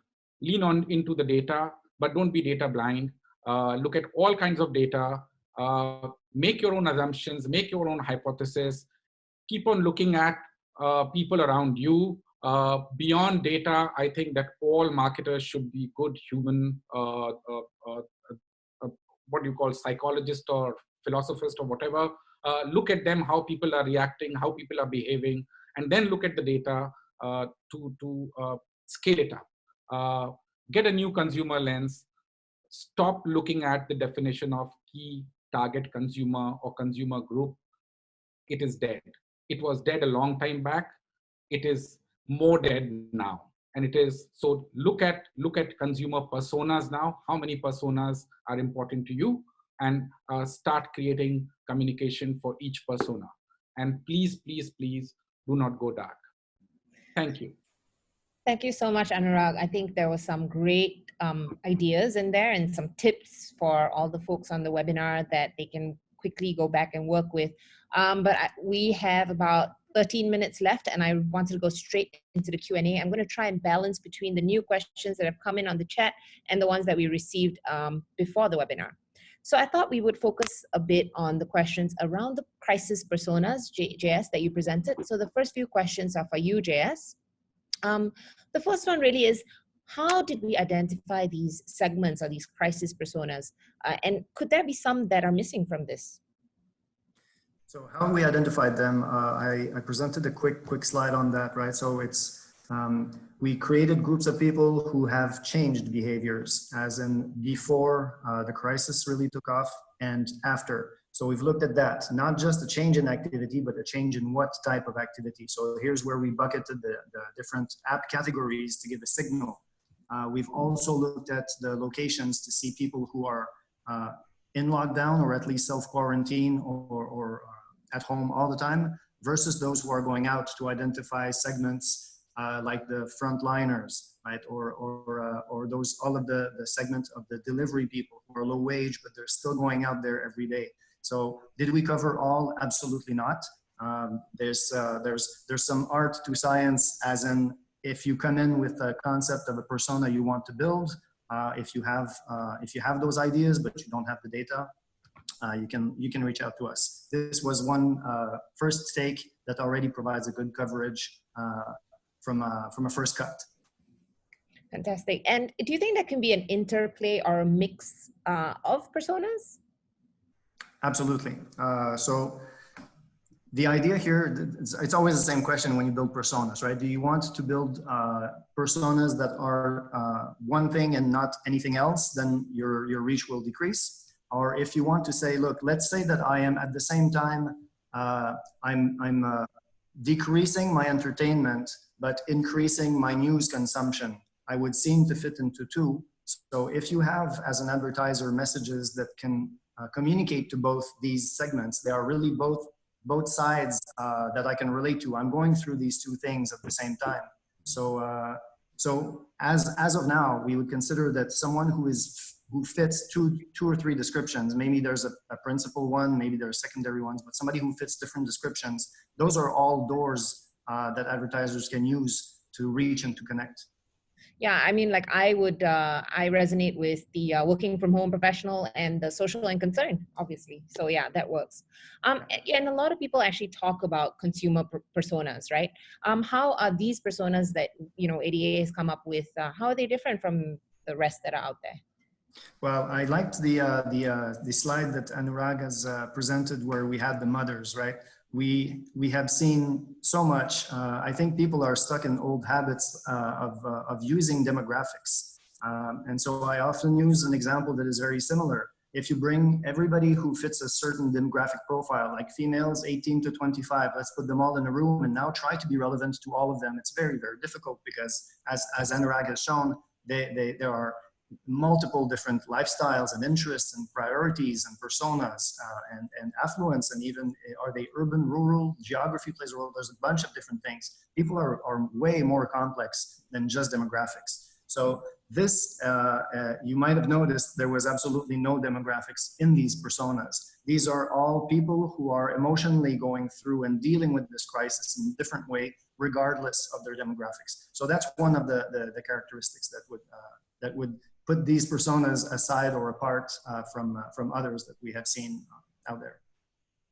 Lean on into the data, but don't be data blind. Look at all kinds of data. Make your own assumptions, make your own hypothesis. Keep on looking at people around you. Beyond data, I think that all marketers should be good human, what you call psychologist or philosophist or whatever. Look at them, how people are reacting, how people are behaving, and then look at the data to scale it up. Get a new consumer lens. Stop looking at the definition of key target consumer or consumer group. It is dead. It was dead a long time back. It is more dead now. And it is, so look at consumer personas now. How many personas are important to you? And start creating communication for each persona. And please, please, please do not go dark. Thank you. Thank you so much, Anurag. I think there was some great ideas in there and some tips for all the folks on the webinar that they can quickly go back and work with. But we have about 13 minutes left, and I wanted to go straight into the Q&A. I'm going to try and balance between the new questions that have come in on the chat and the ones that we received before the webinar. So I thought we would focus a bit on the questions around the crisis personas, JS, that you presented. So the first few questions are for you, JS. The first one really is, how did we identify these segments or these crisis personas? And could there be some that are missing from this? So how we identified them, I presented a quick slide on that, right? So it's, we created groups of people who have changed behaviors, as in before the crisis really took off and after. So we've looked at that, not just a change in activity, but a change in what type of activity. So here's where we bucketed the different app categories to give a signal. We've also looked at the locations to see people who are in lockdown or at least self-quarantine or at home all the time versus those who are going out, to identify segments like the frontliners, right? Or those, all of the segment of the delivery people who are low wage, but they're still going out there every day. So did we cover all? Absolutely not. There's some art to science, as in if you come in with a concept of a persona you want to build, If you have those ideas but you don't have the data, you can reach out to us. This was one first take that already provides a good coverage from a first cut. Fantastic. And do you think that can be an interplay or a mix of personas? Absolutely. So the idea here, it's always the same question when you build personas, right? Do you want to build personas that are one thing and not anything else? Then your reach will decrease. Or if you want to say, look, let's say that I am at the same time, I'm decreasing my entertainment, but increasing my news consumption. I would seem to fit into two. So if you have, as an advertiser, messages that can communicate to both these segments, they are really both sides that I can relate to. I'm going through these two things at the same time. So as of now, we would consider that someone who fits two or three descriptions, maybe there's a principal one, maybe there are secondary ones, but somebody who fits different descriptions, those are all doors that advertisers can use to reach and to connect. Yeah, I mean, like I resonate with the working from home professional and the social and concern, obviously. So yeah, that works. And a lot of people actually talk about consumer personas, right? How are these personas that, ADA has come up with, how are they different from the rest that are out there? Well, I liked the slide that Anurag has presented where we had the mothers, right? We have seen so much. I think people are stuck in old habits of using demographics. And so I often use an example that is very similar. If you bring everybody who fits a certain demographic profile, like females 18 to 25, let's put them all in a room and now try to be relevant to all of them. It's very, very difficult because as Anurag has shown, there are multiple different lifestyles and interests and priorities and personas and affluence, and even are they urban, rural, geography plays a role. There's a bunch of different things. People are way more complex than just demographics. So this, you might have noticed there was absolutely no demographics in these personas. These are all people who are emotionally going through and dealing with this crisis in a different way, regardless of their demographics. So that's one of the characteristics that would put these personas aside or apart from others that we have seen out there.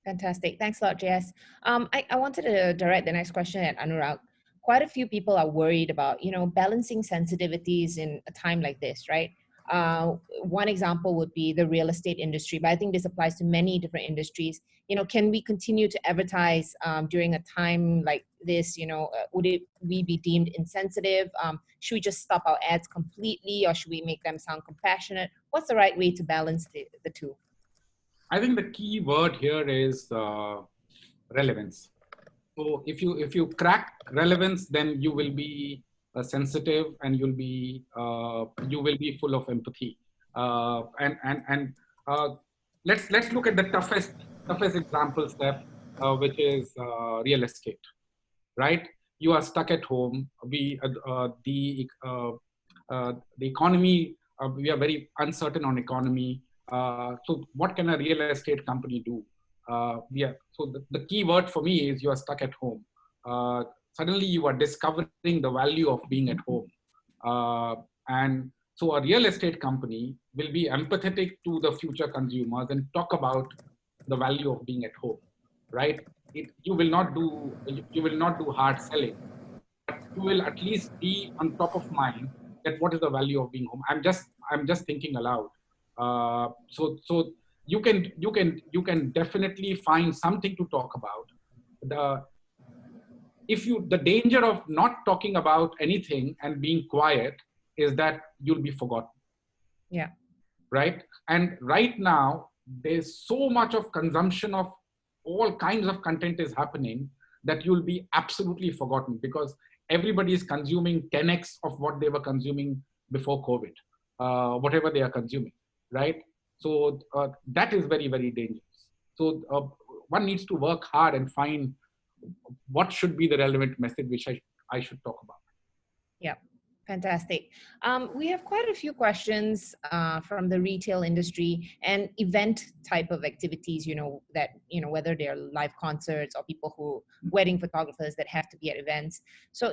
Fantastic. Thanks a lot, JS. I wanted to direct the next question at Anurag. Quite a few people are worried about, balancing sensitivities in a time like this, right? One example would be the real estate industry, but I think this applies to many different industries. Can we continue to advertise during a time like this? Would we be deemed insensitive? Should we just stop our ads completely, or should we make them sound compassionate? What's the right way to balance the two? I think the key word here is relevance. So if you crack relevance, then you will be sensitive and you will be full of empathy. Let's look at the toughest example, Steph, which is real estate, right? You are stuck at home. The economy, we are very uncertain on economy. So what can a real estate company do? So the key word for me is you are stuck at home. Suddenly you are discovering the value of being at home. And so a real estate company will be empathetic to the future consumers and talk about the value of being at home, right? You will not do hard selling, but you will at least be on top of mind that what is the value of being home. I'm just thinking aloud. So you can definitely find something to talk about. The danger of not talking about anything and being quiet is that you'll be forgotten. Yeah. Right. And right now there's so much of consumption of all kinds of content is happening that you'll be absolutely forgotten because everybody is consuming 10x of what they were consuming before COVID, whatever they are consuming. Right. So that is very, very dangerous. So one needs to work hard and find what should be the relevant message which I should talk about. Yeah, fantastic. We have quite a few questions from the retail industry and event type of activities, whether they're live concerts or wedding photographers that have to be at events. So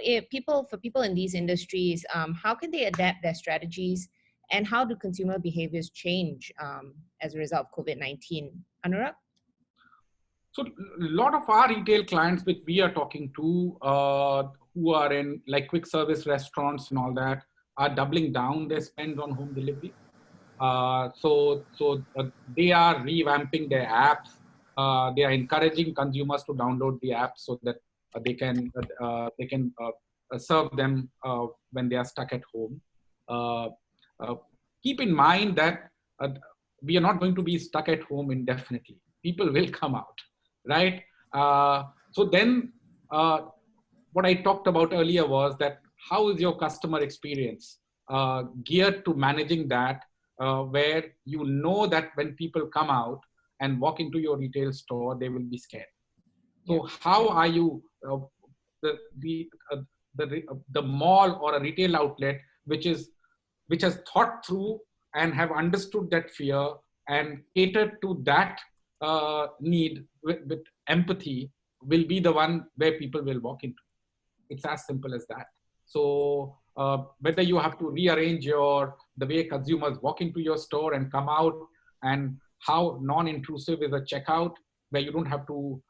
for people in these industries, how can they adapt their strategies And how do consumer behaviors change as a result of COVID-19? Anurag? So a lot of our retail clients which we are talking to who are in like quick service restaurants and all that are doubling down their spend on home delivery. So they are revamping their apps. They are encouraging consumers to download the app so that they can serve them when they are stuck at home. Keep in mind that we are not going to be stuck at home indefinitely. People will come out, right? So then what I talked about earlier was that how is your customer experience geared to managing that, where you know that when people come out and walk into your retail store, they will be scared. So how are you, the mall or a retail outlet which has thought through and have understood that fear and catered to that need with empathy will be the one where people will walk into. It's as simple as that. So whether you have to rearrange the way consumers walk into your store and come out, and how non-intrusive is a checkout, where you don't have to,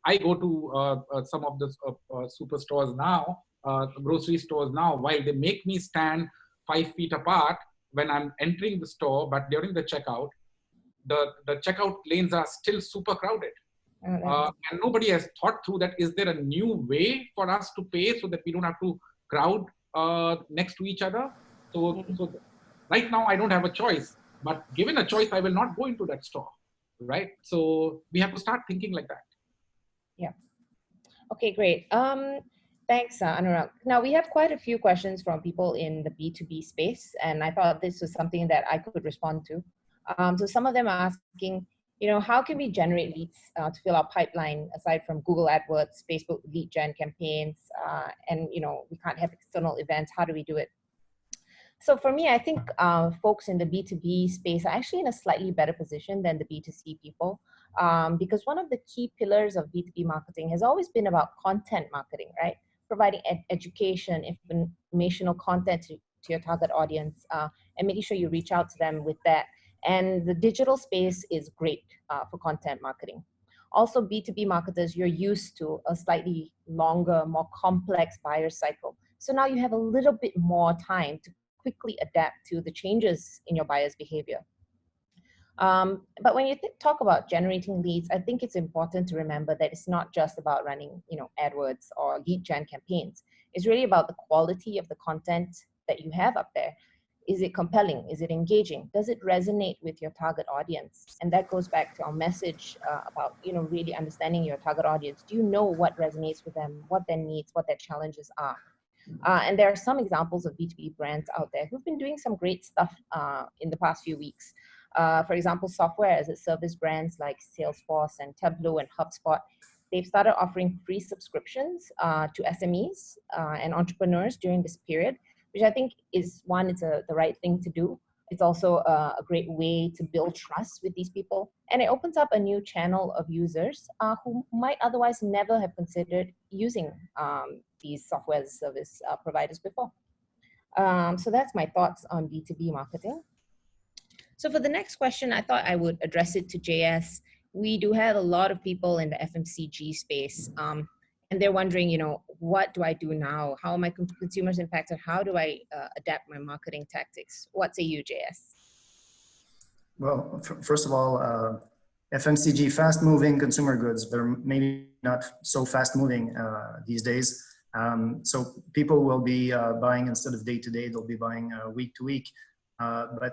I go to some of the superstores now, grocery stores now, while they make me stand 5 feet apart when I'm entering the store, but during the checkout, the checkout lanes are still super crowded. And nobody has thought through that. Is there a new way for us to pay so that we don't have to crowd next to each other? So right now I don't have a choice, but given a choice, I will not go into that store, right? So we have to start thinking like that. Yeah. Okay, great. Thanks, Anurag. Now we have quite a few questions from people in the B2B space, and I thought this was something that I could respond to. So some of them are asking, how can we generate leads to fill our pipeline aside from Google AdWords, Facebook lead gen campaigns, and we can't have external events. How do we do it? So for me, I think folks in the B2B space are actually in a slightly better position than the B2C people, because one of the key pillars of B2B marketing has always been about content marketing, right? Providing education, informational content to your target audience, and making sure you reach out to them with that. And the digital space is great for content marketing. Also, B2B marketers, you're used to a slightly longer, more complex buyer cycle. So now you have a little bit more time to quickly adapt to the changes in your buyer's behavior. But when you talk about generating leads, I think it's important to remember that it's not just about running, AdWords or lead gen campaigns. It's really about the quality of the content that you have up there. Is it compelling? Is it engaging? Does it resonate with your target audience? And that goes back to our message about, really understanding your target audience. Do you know what resonates with them, what their needs, what their challenges are? And there are some examples of B2B brands out there who've been doing some great stuff in the past few weeks. For example, software as a service brands like Salesforce and Tableau and HubSpot, they've started offering free subscriptions to SMEs and entrepreneurs during this period, which I think is, one, it's the right thing to do. It's also a great way to build trust with these people. And it opens up a new channel of users who might otherwise never have considered using these software as a service providers before. So that's my thoughts on B2B marketing. So for the next question, I thought I would address it to JS. We do have a lot of people in the FMCG space, and they're wondering, what do I do now? How are my consumers impacted? How do I adapt my marketing tactics? What say you, JS? Well, first of all, FMCG, fast-moving consumer goods, they're maybe not so fast-moving these days. So people will be buying instead of day-to-day, they'll be buying week-to-week. But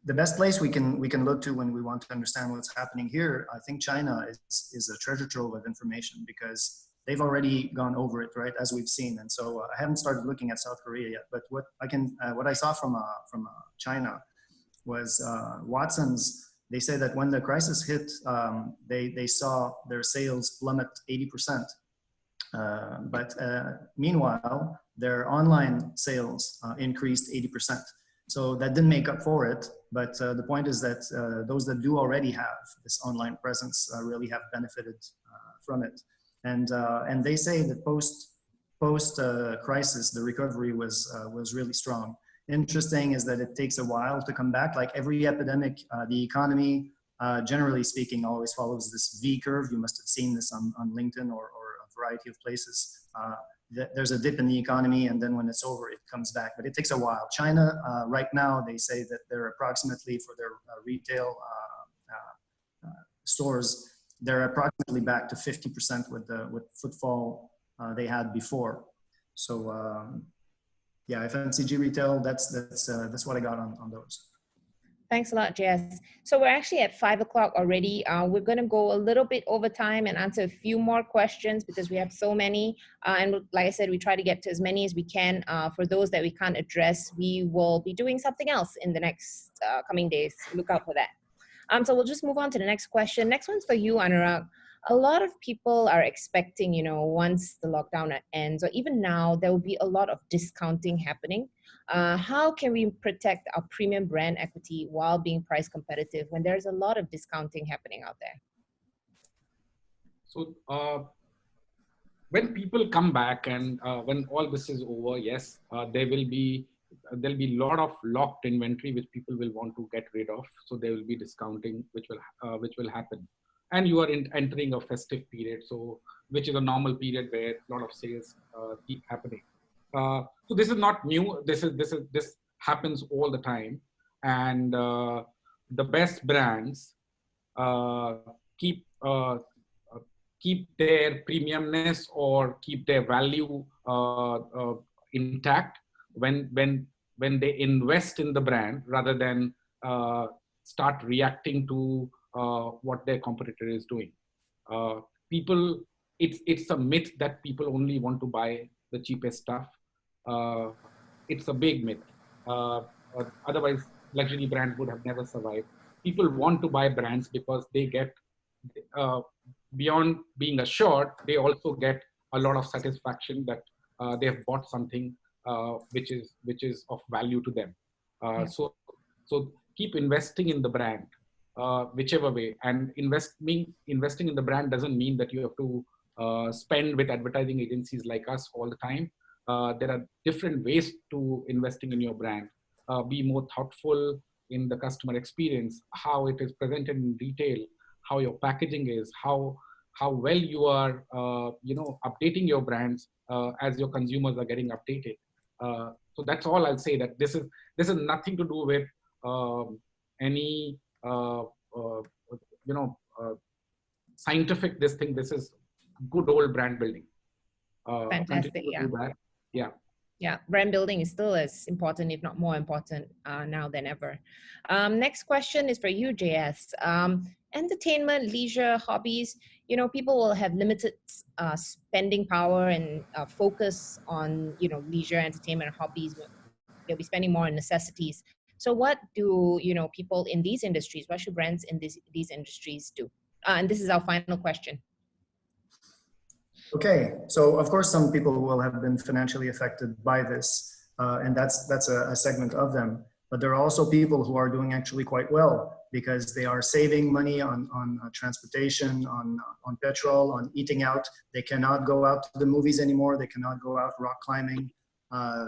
the best place we can look to when we want to understand what's happening here, I think China is a treasure trove of information, because they've already gone over it, right, as we've seen. And so I haven't started looking at South Korea yet, but what I saw from China was Watson's. They say that when the crisis hit, they saw their sales plummet 80%. But meanwhile, their online sales increased 80%. So that didn't make up for it. But the point is that those that do already have this online presence really have benefited from it. And they say that post crisis, the recovery was really strong. interesting is that it takes a while to come back. Like every epidemic, the economy, generally speaking, always follows this V curve. You must have seen this on LinkedIn or a variety of places. There's a dip in the economy, and then when it's over, it comes back. But it takes a while. China, right now, they say that they're approximately, for their retail stores, they're approximately back to 50% with footfall they had before. So yeah, FMCG retail, that's what I got on those. Thanks a lot, JS. So we're actually at 5 o'clock already. We're going to go a little bit over time and answer a few more questions because we have so many. And like I said, we try to get to as many as we can. For those that we can't address, we will be doing something else in the next coming days. Look out for that. So we'll just move on to the next question. Next one's for you, Anurag. A lot of people are expecting, once the lockdown ends, or even now, there will be a lot of discounting happening. How can we protect our premium brand equity while being price competitive when there's a lot of discounting happening out there? So when people come back and when all this is over, yes, there'll be a lot of locked inventory which people will want to get rid of. So there will be discounting which will happen. And you are entering a festive period, so which is a normal period where a lot of sales keep happening. So this is not new. This happens all the time, and the best brands keep their premiumness or keep their value intact when they invest in the brand rather than start reacting to what their competitor is doing. It's a myth that people only want to buy the cheapest stuff. It's a big myth. Otherwise, luxury brands would have never survived. People want to buy brands because they get, beyond being assured, they also get a lot of satisfaction that they have bought something which is of value to them. So keep investing in the brand. Whichever way, and investing in the brand doesn't mean that you have to spend with advertising agencies like us all the time. There are different ways to investing in your brand. Be more thoughtful in the customer experience, how it is presented in retail, how your packaging is, how well you are updating your brands as your consumers are getting updated. So that's all I'll say. That this is nothing to do with any scientific this thing. This is good old brand building. Fantastic. Yeah, brand building is still as important, if not more important, now than ever. Next question is for you, JS. Entertainment, leisure, hobbies. People will have limited spending power and focus on leisure, entertainment, and hobbies. They'll be spending more on necessities. So what do people in these industries, what should brands in these industries do? And this is our final question. Okay, so of course some people will have been financially affected by this, and that's a segment of them. But there are also people who are doing actually quite well because they are saving money on transportation, on petrol, on eating out. They cannot go out to the movies anymore. They cannot go out rock climbing.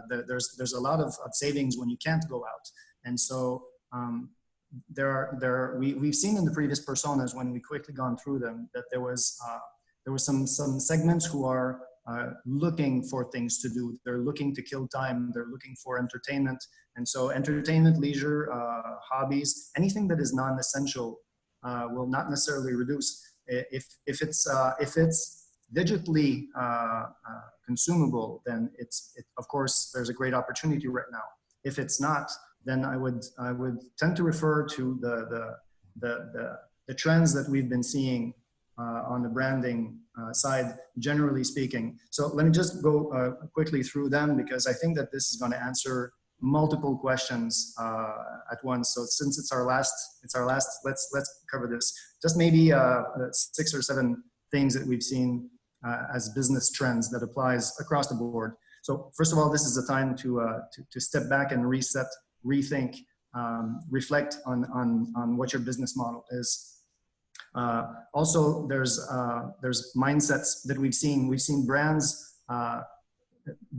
There's a lot of savings when you can't go out. And so we've seen in the previous personas when we quickly gone through them that there was some segments who are looking for things to do. They're looking to kill time. They're looking for entertainment. And so entertainment, leisure, hobbies, anything that is non-essential will not necessarily reduce. If it's digitally consumable, then of course there's a great opportunity right now. If it's not, then I would tend to refer to the trends that we've been seeing on the branding side, generally speaking. So let me just go quickly through them because I think that this is going to answer multiple questions at once. So since it's our last, let's cover this. Just maybe 6 or 7 things that we've seen as business trends that applies across the board. So first of all, this is the time to step back and reset, rethink, reflect on what your business model is. Also, there's mindsets that we've seen. We've seen brands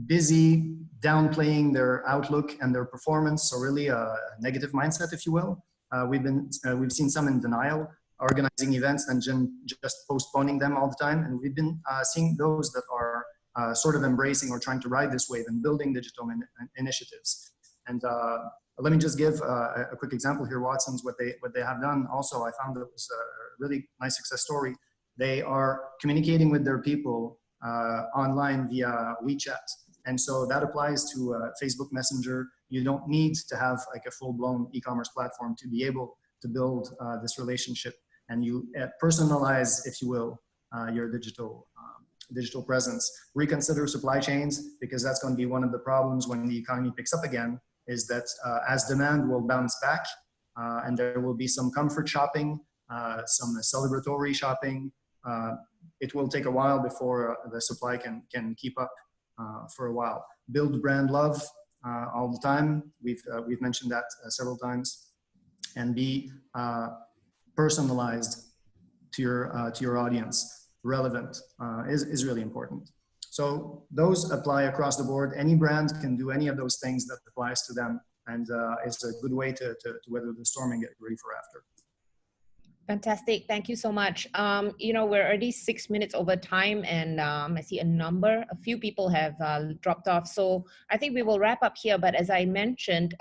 busy downplaying their outlook and their performance, so really a negative mindset, if you will. We've seen some in denial, organizing events and just postponing them all the time. And we've been seeing those that are sort of embracing or trying to ride this wave and building digital initiatives. And let me just give a quick example here. Watson's, what they have done also, I found it was a really nice success story. They are communicating with their people online via WeChat. And so that applies to Facebook Messenger. You don't need to have like a full-blown e-commerce platform to be able to build this relationship. And you personalize, if you will, your digital presence. Reconsider supply chains, because that's going to be one of the problems when the economy picks up again, is that as demand will bounce back, and there will be some comfort shopping, some celebratory shopping, it will take a while before the supply can keep up for a while. Build brand love all the time. We've mentioned that several times. And be personalized to your audience. Relevant is really important. So those apply across the board. Any brand can do any of those things that applies to them, and it's a good way to weather the storm and get ready for after. Fantastic. Thank you so much. You know, we're already 6 minutes over time, and I see a few people have dropped off. So I think we will wrap up here. But as I mentioned,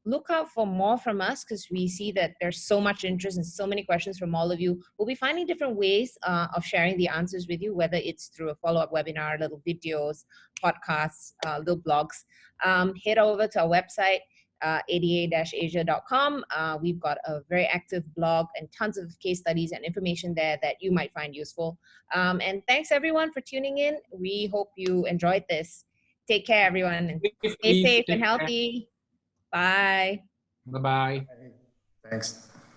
look out for more from us, because we see that there's so much interest and so many questions from all of you. We'll be finding different ways of sharing the answers with you, whether it's through a follow-up webinar, little videos, podcasts, little blogs. Head over to our website, ada-asia.com. We've got a very active blog and tons of case studies and information there that you might find useful. And thanks everyone for tuning in. We hope you enjoyed this. Take care, everyone, and stay safe and healthy. Bye. Bye-bye. Thanks.